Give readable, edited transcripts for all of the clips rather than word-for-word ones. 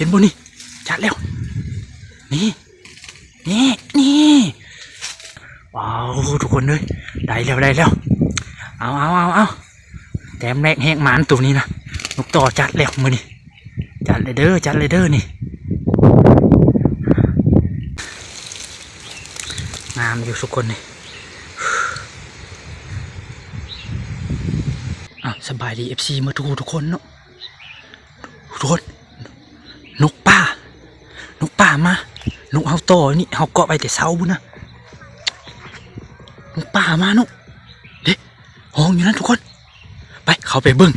ห็นบ่นี่จัดแล้วนี่นี่ว้าวทุกคนเลยได้แล้วเอาแต้มแรกแหกหมานตัวนี้นะนกต่อจัดแล้วมือนี่จัดเลยเด้อนี่งามอยู่ทุกคนนี่สบายดี FC มาดูทุกคนเนาะทุกคนนกป่ามานกเฮาต่อนี่เฮาเกาะไปแต่เช้าบุญนะนกป่ามานกเด็ห้องอยู่นั่นทุกคนไปเขาไปเบิ้ง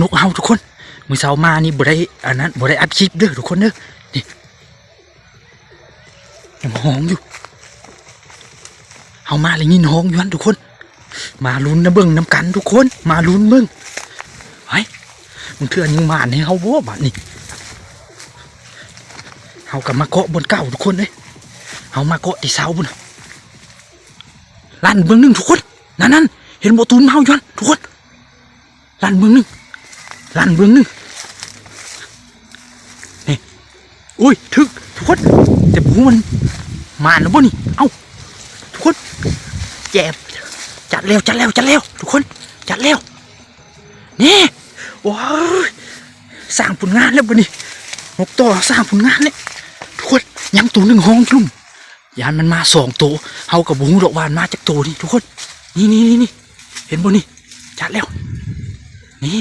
นกเฮาทุกคนมือเช้ามานี่บ่ได้อันนั้นบ่ได้อัดคลิปเด้อทุกคนเด้อนี่ยังห้องอยู่เฮามาเลยยินห้องอยู่นั่นทุกคนมาลุ้นนะเบิ้งน้ำกันทุกคนมาลุ้นเบิ้งไว้มึงเถื่อนยังมาให้เฮาบ่บาดนี่เฮากลับมาเกาะบนเก่าทุกคนเลยเฮามาเกาะที่เสาบุญลั่นเบิ้งนึงทุกคนนั่นเห็นบ่ตูนเฮาอยู่นั่นทุกคนลั่นเบิ้งนึงนี่อุ้ยถึกทุกคนแต่บูมันมาแล้วบ่นี่เอ้าทุกคนแจ็บจัดแล้วทุกคนจัดแล้วนี่ว้าวสร้างผลงานแล้วบ่นี่นกต่อสร้างผลงานเลยทุกคนยังตัวหนึ่งห้องจุ่มยานมันมา2ตัวเฮากับบุ้งดอกวานมาจากตัวนี่ทุกคนนี่เห็นบ่นี่จัดแล้วนี่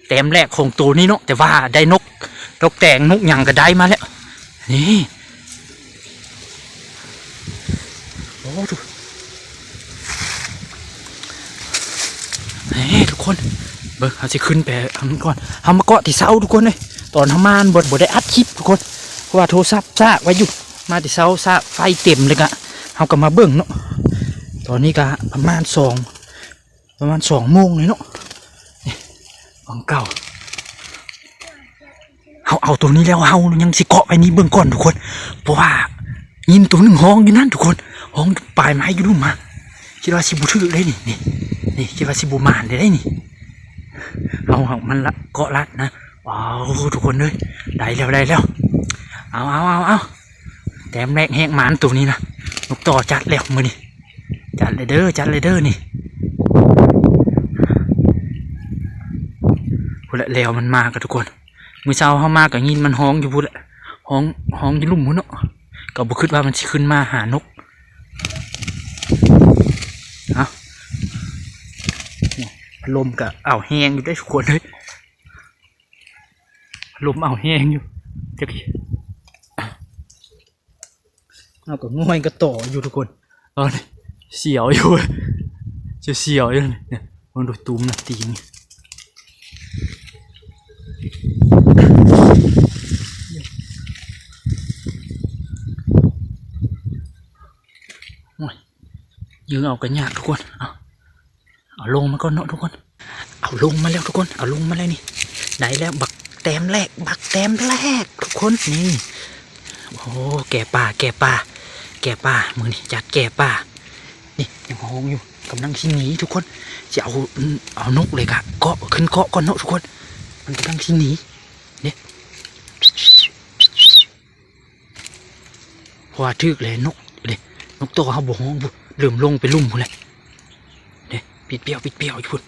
เต็มแรกของตัวนี้เนาะแต่ว่าได้นกแต่งนกหยังก็ได้มาแล้วนี่โอ้ดูทุกคนเบิ่งเขาจะขึ้นไปทำก่อนทำมาเกาะที่เสาทุกคนเลยตอนทำมานบ่ได้อัดคลิปทุกคนเพราะว่าโทรศัพท์ซากไว้อยู่มาที่เสาซากไฟเต็มเลยกะเขาก็มาเบิ่งเนาะตอนนี้ก็ประมาณ2 โมงเลยเนาะของเก่าเอาตัวนี้แล้วเฮายังสิเกาะไปนี้เบิ่งก่อนทุกคนเพราะว่ายินตัวหนึ่งห้องอยู่นั่นทุกคนห้องปลายไม้อยู่นู่นมาคิดว่าสิบุถือได้นี่คิดว่าสิบุมานได้นี่เอามันละเกาะลัดนะว้าวทุกคนเลยได้แล้วเอาแต้มแรกแหกหมานตัวนี้นะนกต่อจัดแล้วมือนี่จัดเลยเด้อนี่พูดละแล้วมันมากับทุกคนมือเช้าเข้ามากับยินมันห้องอยู่พูดละห้องอยู่ลุ่มมุ้นเนาะก็บุคิดว่ามันจะขึ้นมาหานกเอาลมกับอ่าวแห้งอยู่ได้ทุกคนเลยลมอ่าวแห้งอยู่จะเอากับง่อยก็ต่ออยู่ทุกคนเสียวอยู่จะเสียวอยู่เนี่ยมันดูตุ้มนะตีนยืนเอากระยาทุกคนเอาลงมาก่อนเนาะทุกคนเอาลงมาแล้วทุกคนเอาลงมาเลยนี่ได้แล้วบักแต้มแรกทุกคนนี่โอ้แก่ป่ามือนี่จัดแก่ป่านี่ยังห้องอยู่กำลังที่หนีทุกคนจะเอานกเลยกะเกาะขึ้นเกาะก่อนเนาะทุกคนมันกำลังที่หนีเนี่ยพอทึกเลยนกตัวเขาบ่ห้องบุเริ่มลงไปลุ่มพุ่นเลยเนี่ยปิดเปี้ยวอยู่พุ่น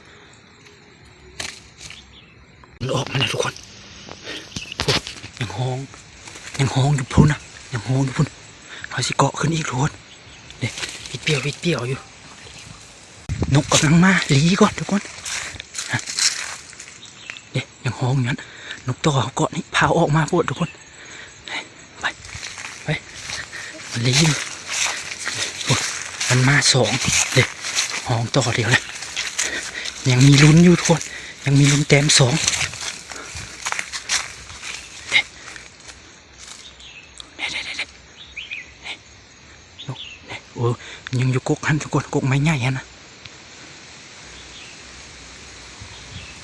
มันออกมาเลยทุกคนยังห้องอยู่พุ่นนะยังห้องอยู่พุ่นเขาสิเกาะขึ้นอีกทุกคนเนี่ยปิดเปี้ยวอยู่นกกำลังมาหลีก่อนทุกคนเนี่ยยังห้องอย่างนั้นนกตัวเขาเกาะนี่พาออกมาพูดทุกคนไปมันหลีมันมา2เลยห้องต่อเดียวเลยยังมีลุ้นอยู่ทุกคนยังมีลุ้นแต้ม2โอ้ยังอยู่กกหันทุกคนกกไม้ใหญ่ฮะนะ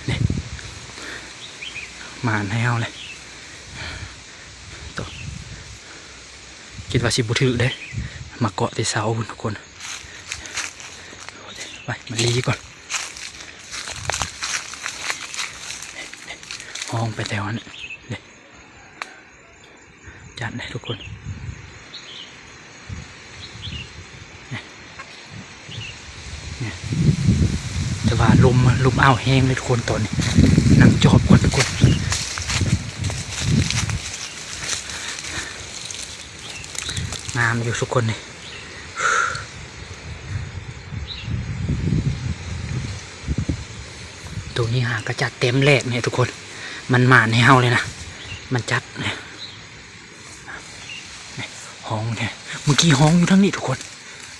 เนี่ยมาแนวเลยต่อคิดว่าสิบุถือได้มาเกาะที่เสาทุกคนไปมันลีก่อน ห้องไปแต่วันเลยจัดเลยทุกคนเนี่ยแต่ว่าลมอ้าวแห้งเลยทุกคนตอนนี้นั่งจอบก่อนทุกคนงามอยู่ทุกคนเลยตัวนี้หากระจัดเต็มแรกเนี่ยทุกคนมันหมานให้เฮาเลยนะมันจัดเนี่ยห้องเนี่ยเมื่อกี้ห้องอยู่ทั้งนี้ทุกคน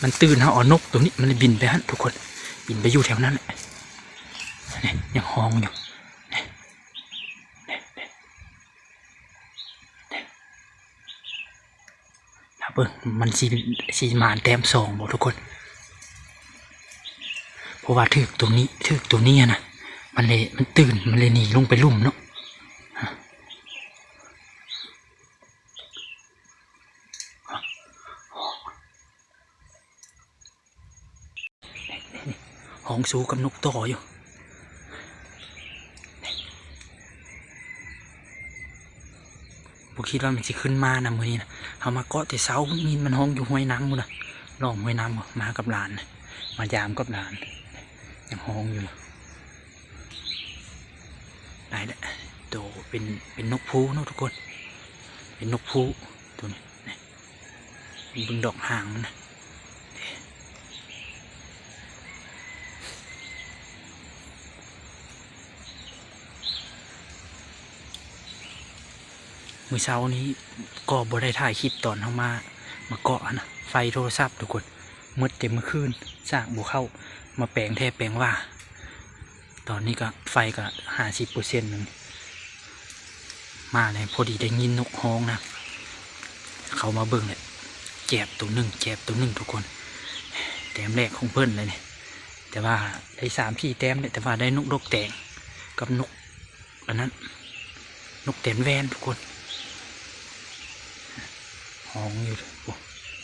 มันตื่นเฮาเอานกตัวนี้มันเลยบินไปฮะทุกคนบินไปอยู่แถวนั้นแหละเนี่ยยังห้องอยู่ถ้าเบิ่งมันสีหมานแต้มสองหมดทุกคนเพราะว่าถึกตัวนี้นะมันตื่นมันเลยหนีลงไปลุ่มเนาะห้องสูกับนกต่ออยู่บุคิดว่ามันจะขึ้นมานะมือนี้นะเอามาเกาะแต่เสามีมันห้องอยู่ห้วยน้ำมุนะลองห้วยน้ำมากับหลานมายามกับหลานยังห้องอยู่ได้แหละโตเป็นนกพูเนาะทุกคนเป็นนกพูตัวนี้บึงดอกหางมันนะมื้อเช้านี้ก็บ่ได้ถ่ายคลิปตอนเข้ามาเกาะนะไฟโทรศัพท์ทุกคนมืดเต็มเมื่อคืนสร้างบุเข้ามาแปลงแทบแปลงว่าตอนนี้ก็ไฟก็50%นึงมาเลยพอดีได้ยินนกฮ้องนะเขามาเบิ่งเลยแจบตัวหนึ่งทุกคนแต้มแรกของเพิ่นเลยเนี่ยแต่ว่าได้3-4แต้มเลยแต่ว่าได้นกดกแตงกับนกอันนั้นนกแตนแวนทุกคนห้องอยู่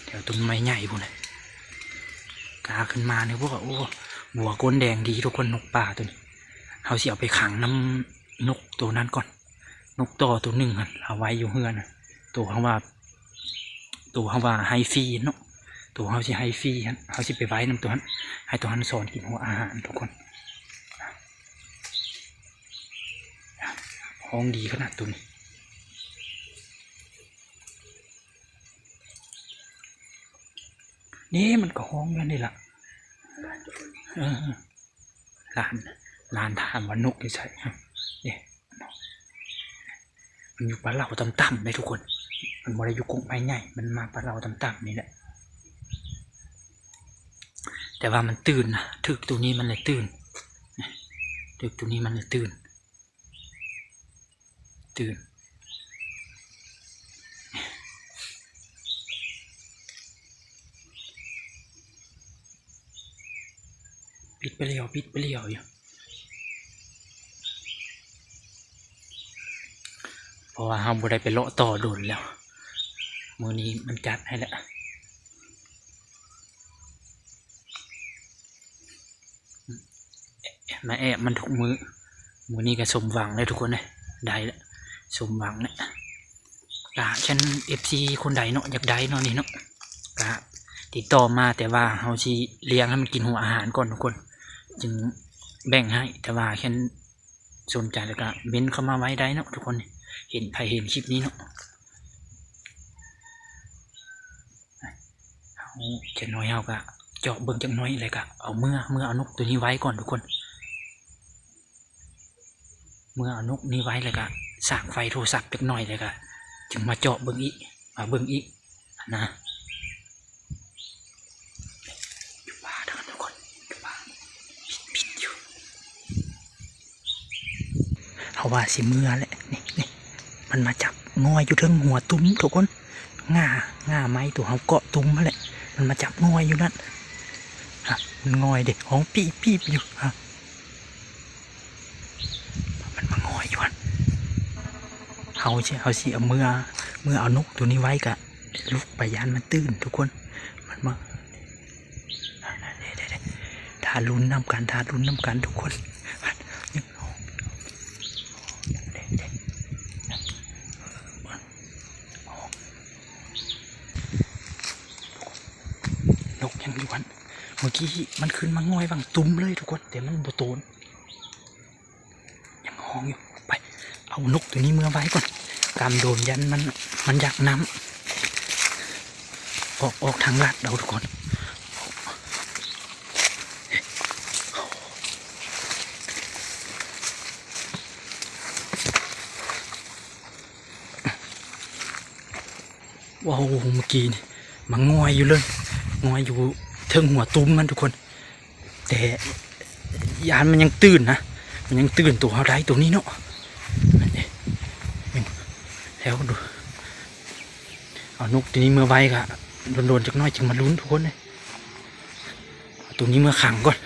แถวต้นไม้ใหญ่พวกนี้กาขึ้นมาเนี่ยพวกโอ้บัวก้นแดงดีทุกคนนกป่าตัวนี้เขาสิเอาไปขังน้ำนกตัวนั้นก่อนนกต่อตัวหนึ่งเอาไว้อยู่เฮือนนะตัวเขาว่าไฮฟีเนาะตัวเขาสิไฮฟีเขาสิไปไว้น้ำตัวนั้นให้ตัวนั้นสอนกินหัวอาหารทุกคนห้องดีขนาดตัวนี้นี่มันก็ห้องกันนี่แหละลานถามว่านกนี่ใช่เนี่ยมันอยู่ปลาเหล่าต่ำๆเลยทุกคนมันไม่ได้อยู่กงไม้ใหญ่มันมาปลาเหล่าต่ำๆนี่แหละแต่ว่ามันตื่นนะถึกตัวนี้มันเลยตื่นถึกตัวนี้มันเลยตื่นปิดไปเลี้ยวอยู่เพราะว่าเราบ่ได้ไปเลาะต่อโดนแล้วมื้อนี้มันจัดให้แล้วมาแอบมันทุกมื้อนี้ก็สมหวังเลยทุกคนเลยได้แล้วสมหวังเนี่ยฉัน FC คนใดเนาะอยากได้เนาะนี่เนาะติดต่อมาแต่ว่าเราสิเลี้ยงให้มันกินหัวอาหารก่อนทุกคนจึงแบ่งให้แต่ว่าฉันสนใจแล้วก็เม้นเข้ามาไว้ได้เนาะทุกคนเห็นคลิปนี้เนาะจะน้อยเอาก็เจาะเบิ่งจังน้อยเลยก็เอาเมื่อเอานกตัวนี้ไว้ก่อนทุกคนเมื่อเอานกนี้ไว้เลยก็สร้างไฟโทรศัพท์จังน้อยเลยก็จึงมาเจาะเบิ่งอีกนะอยู่ป่าทุกคนอยู่ป่าปิดอยู่เอาว่าสิเมื่อแหละนี่มันมาจับงอยอยู่ทั้งหัวตุ้มทุกคนง่าไม้ตัวเขาเกาะตุ้มมาแหละมันมาจับงอยอยู่นั่นมันงอยเด็กห้องปีบอยู่มันมางอยอยู่เขาสิเอาเมื่อเอานกตัวนี้ไว้กะลุกไปยานมันตื่นทุกคนมันมาทารุนน้ำกันทุกคน กี้มันขึ้นมาง่อยบางตุ้มเลยทุกคนแต่มันบ่โตนยังห้องอยู่ไปเอานกตัวนี้เมื่อไว้ก่อนกำโดนยันมันอยากน้ำออกทางลาดเราทุกคนว้าวเมื่อกี้นี่มันงอยอยู่เลยงอยอยู่เทิงหัวตุ้มมันทุกคนแต่ยานมันยังตื่นนะมันยังตื่นตัวอะไรตัวนี้เนาะแล้วดูเอานกตัวนี้เมื่อไว้ค่ะโดนๆจักน้อยจึงมาลุ้นทุกคนเลยตัวนี้เมื่อขังก่อน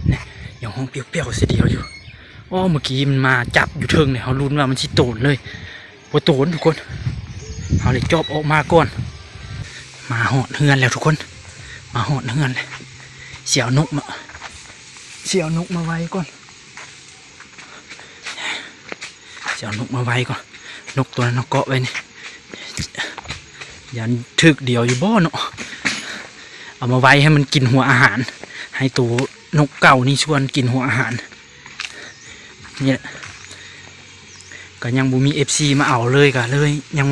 เนี่ยอย่างห้องเปรี้ยวๆเสียเดียวอยู่อ๋อเมื่อกี้มันมาจับอยู่เทิงเนี่ยเขาลุ้นว่ามันชิโตนเลยพอโตนทุกคนเอาเลยจอบออกมาก่อนมาหอดเฮือนแล้วทุกคนมาหอดเฮือนเลยเสี่ยวนกมาไว้ก่อนเสี่ยวนกมาไว้ก่อนนกตัวนั้นเกาะไว้นี่ยันถึกเดียวอยู่บ่เนาะเอามาไว้ให้มันกินหัวอาหารให้ตัวนกเก่านี่ชวนกินหัวอาหารนี่แหละก็ยังบูมี FC มาเอาเลยก็เลยยัง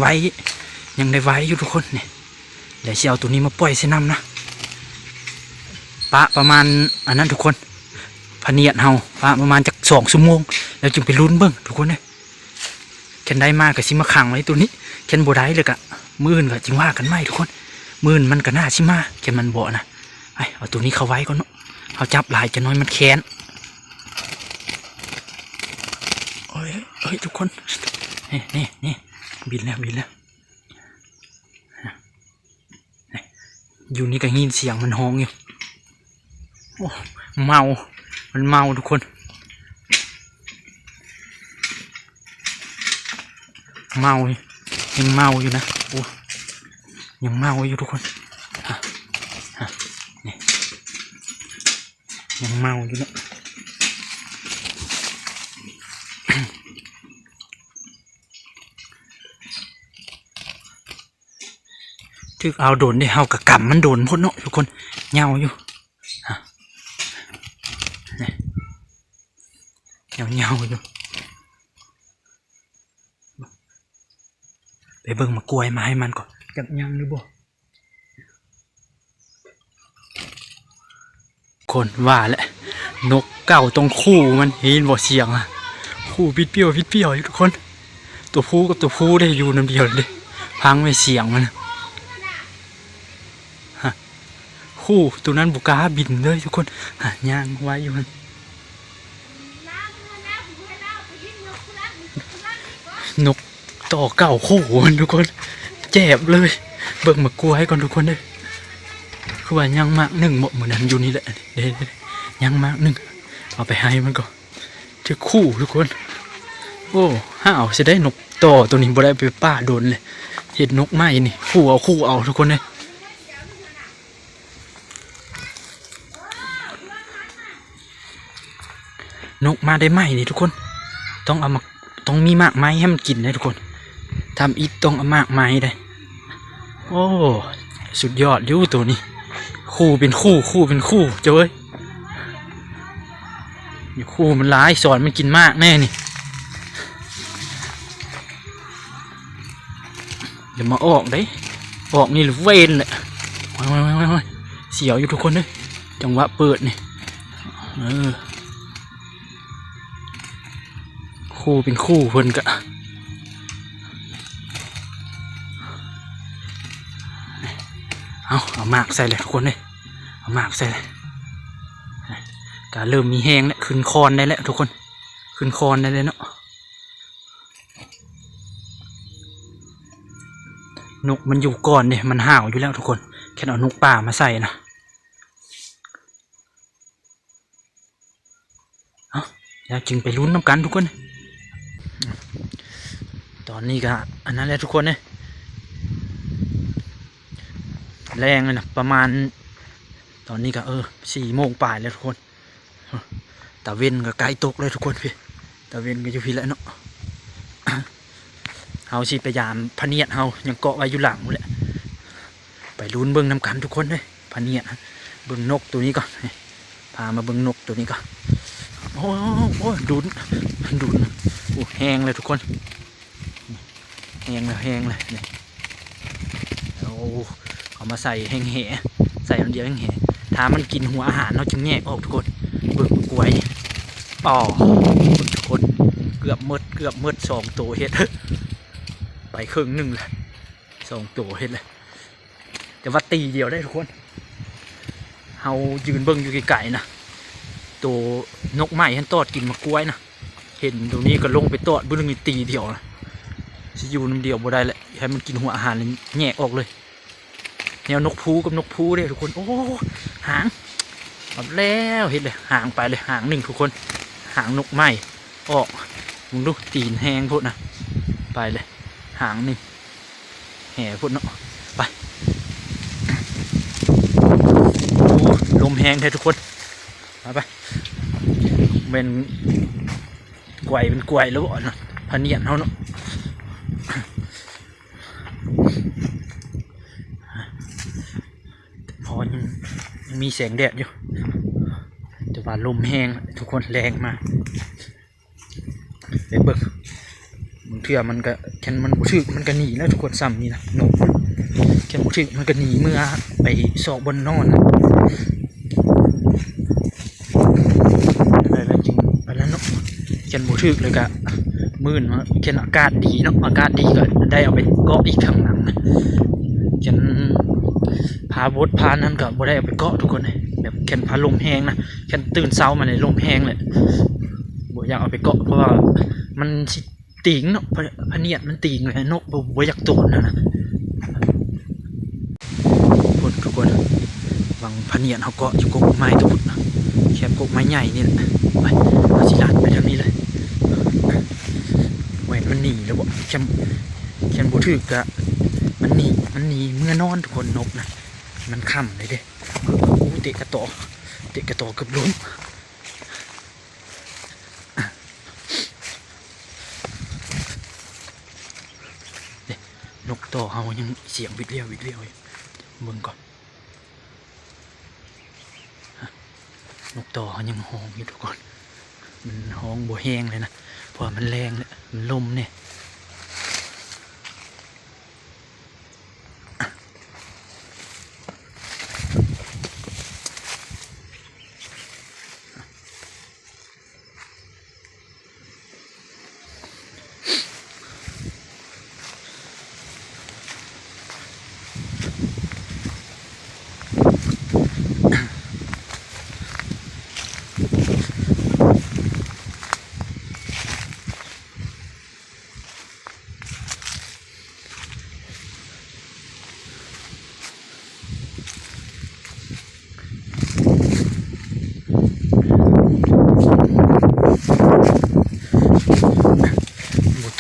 ได้ไว้อยู่ทุกคนเนี่ยเดี๋ยวเอาตัวนี้มาปล่อยเส้นน้ำนะปะประมาณอันนั้นทุกคนพะเนียดเฮาปะประมาณจาก2 ชั่วโมงแล้วจึงไปลุ้นเบิ้งทุกคนเลยแค่ได้มากกับซิมาขังไว้ตัวนี้แค่โบได้เลยกะมื่นก็จึงว่ากันไม่ทุกคนมื่นมันก็น่าชิมาแค่มันบ่นะเอาตัวนี้เข้าไว้ก่อนเนาะเขาจับหลายจะน้อยมันแค้นเฮ้ยทุกคนนี่บินแล้วอยู่นี่ก็ยินเสียงมันห้องอยู่โอ้มันเมาทุกคนยังเมาอยู่นะโอ้ยังเมาอยู่ทุกคนนี่ยังเมาอยู่นะถึกเอาโดนได้เฮากะกำมันโดนพดเนาะทุกคนเงาอยู่เงาอยู่ไปเบิ่งมากล้วยมาให้มันก่อนจับยังหรือบ่คนว่าแหละนกเก่าตรงคู่มันเห็นบ่เสียงอ่ะคู่พิดเปี้ยวอยู่ทุกคนตัวผู้กับตัวผู้ได้อยู่น้ำเดียวเลยพังไม่เสียงมันคู่ตัวนั้นบุกาบินเลยทุกคนย่างไว้อยู่มันนกต่อเก่าคู่มันทุกคนแจ็บเลยเบิ่งมากลัวให้ก่อนทุกคนเลยคือว่ายังมากหนึ่งหมดเหมือนนั้นอยู่นี่แหละเดี๋ยวยังมากหนึ่งเอาไปให้มันก่อนที่คู่ทุกคนโอ้ห้าเอาจะได้นกต่อตัวนี้บ่ได้ไปป้าโดนเลยเห็นนกไม้นี่คู่เอาทุกคนเลยนกมาได้ไหมนี่ทุกคนต้องมีมากไม้ให้มันกินนะทุกคนทำอีกต้องเอามากไม้ได้โอ้สุดยอดอยู่ตัวนี้คู่เป็นคู่เจ้ยคู่มันร้ายสอนมันกินมากแน่นี่เดี๋ยวมาออกนี่หรือเวนแหละเสียวอยู่ทุกคนเลยจังหวะเปิดนี่คู่เป็นคู่เพิ่นกะเอามากใส่เลยทุกคนเลยเอามากใส่เลยการเริ่มมีแห้งแล้วขึ้นคอนได้แล้วทุกคนขึ้นคอนได้เลยเนาะนกมันอยู่ก่อนเนี่ยมันห่าวอยู่แล้วทุกคนแค่เอานกป่ามาใส่นะแล้วจึงไปลุ้นน้ำกันทุกคนตอนนี้ก็อันนั้นแหละทุกคนเนี่ยแรงเลยนะประมาณตอนนี้ก็4 โมงป่ายแล้วทุกคนตะเวนก็ใกล้ตกเลยทุกคนพี่ตะเวนก็อยู่พี่แล้วเนาะเฮาสิพยายามพะเนียดเฮายังเกาะไว้อยู่หลังแหละไปลุ้นเบิ้งน้ำกันทุกคนเลยพะเนียด เบิ่งนกตัวนี้ก่อนพามาเบิ่งนกตัวนี้ก่อนโอ้โอ้ดูดโอ้แห้งเลยทุกคนแห้งเลยนี่เอามาใส่แห้งแห่ใส่อันเดียวแห้งแห่ถ้ามันกินหัวอาหารเราจึงแยกออกทุกคนเบิ่งกล้วยอ๋อทุกคนเกือบมืด2 ตัวเฮ็ดไปครึ่งหนึ่งเลย2 ตัวเฮ็ดเลยแต่ว่าตีเดียวได้ทุกคนเฮายืนเบิ่งอยู่ไกลๆนะตัวนกใหม่ฉันตอดกินมะกล้วยนะเห็นตรงนี้ก็ลงไปตอดบึ้งตีเดียวนะจะอยู่น้ำเดียวบ่ได้แหละให้มันกินหัวอาหารเลยแยกออกเลยแนวนกพูกับนกพูเลยทุกคนโอ้หางหมดแล้วเห็นเลยหางไปเลยหางหนึ่งทุกคนหางนกใหม่ออกมึงดูตีนแห้งพวกนะไปเลยหางหนึ่งแห่พวกเนาะไปลมแห้งเลยทุกคนไปเป็นกวยแล้วบ่เนาะพะเนียนเขาเนาะพอยังมีแสงแดดอยู่แต่ว่าลมแห้งทุกคนแรงมากไปเบิ่งบางเทื่อมันก็แค่มันบุชึกมันก็หนีแล้วทุกคนซ้ำนี่นะนกแค่บุชึกมันก็หนีเมื่อไปสอบบนนอนอะไรแล้วจริงไปแล้วเนาะแค่บุชึกเลยก็มื่นมาแค่อากาศดีเนาะอากาศดีก็ได้เอาไปเกาะอีกข้างหลังนะแค่พาบดพานั้นก็บ่ได้เอาไปเกาะทุกคนเลยแบบแค่พาลมแห้งนะแค่ตื่นเช้ามาในลมแห้งเลยบ่อยากเอาไปเกาะเพราะว่ามันติงเนาะพะเนียดมันติงเลยนกบ่อยากโตนะทุกคนวังพะเนียดเขาเกาะอยู่กกไม้ทุกคนนะแค่กกไม้ใหญ่นี่แหละไปเอาสิลาดไปทางนี้เลยแหวนมันหนีแล้วบ่แค่บุถือกะมันหนีเมื่อนอนทุกคนนกนะมันค่ำเลยเด้เตะกระต่อเกือบล้มนกต่อเขายังเสียงวิดเลี้ยวเบิ่งก่อนนกต่อเขายังห้องอยู่ทุกคนมันห้องบ่แห้งเลยนะเพราะมันแรงเลยมันลมเนี่ย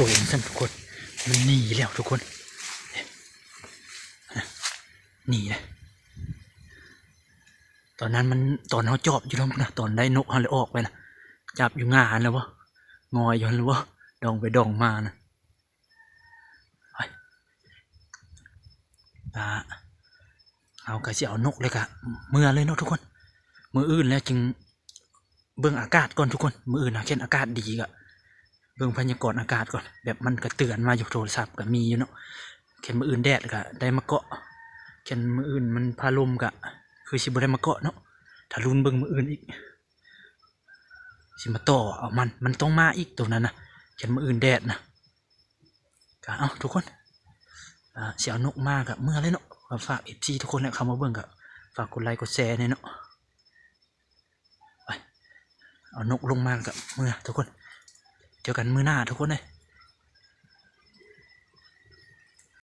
ตัวสั่นทุกคนมันหนีแล้วทุกคนหนีเลยตอนเขาจอบอยู่แล้วนะตอนได้นกเขาเลยออกไปนะจับอยู่งานแล้ววะงอยอยู่แล้ววะดองไปดองมานะเอากระเสียวนกเลยกะเมื่อเลยเนาะทุกคนมืออื่นแล้วจึงเบิ่งอากาศก่อนทุกคนมืออื่นนะเช่นอากาศดีกะเบิ่งพยากรณ์อากาศก่อนแบบมันก็เตือนมาอยู่โทรศัพท์ก็มีอยู่เนาะเข็นมืออื่นแดดก็ได้มาเกาะเข็นมืออื่นมันพาลมก็คือสิบ่ได้มาเกาะเนาะถ้าลุ้นเบิ่งมืออื่นอีกสิมาต่อเอามันต้องมาอีกตัวนั้นนะเข็นมืออื่นแดดนะก็เอาทุกคนเสียวนกมากอะเมื่อไรเนาะฝากFCทุกคนเนี่ยเข้ามาเบิ่งก็ฝากกดไลค์กดแชร์เนี่ยเนาะไปเอานกลงมากับเมื่อทุกคนเจอกันมื้อหน้าทุกคนเลย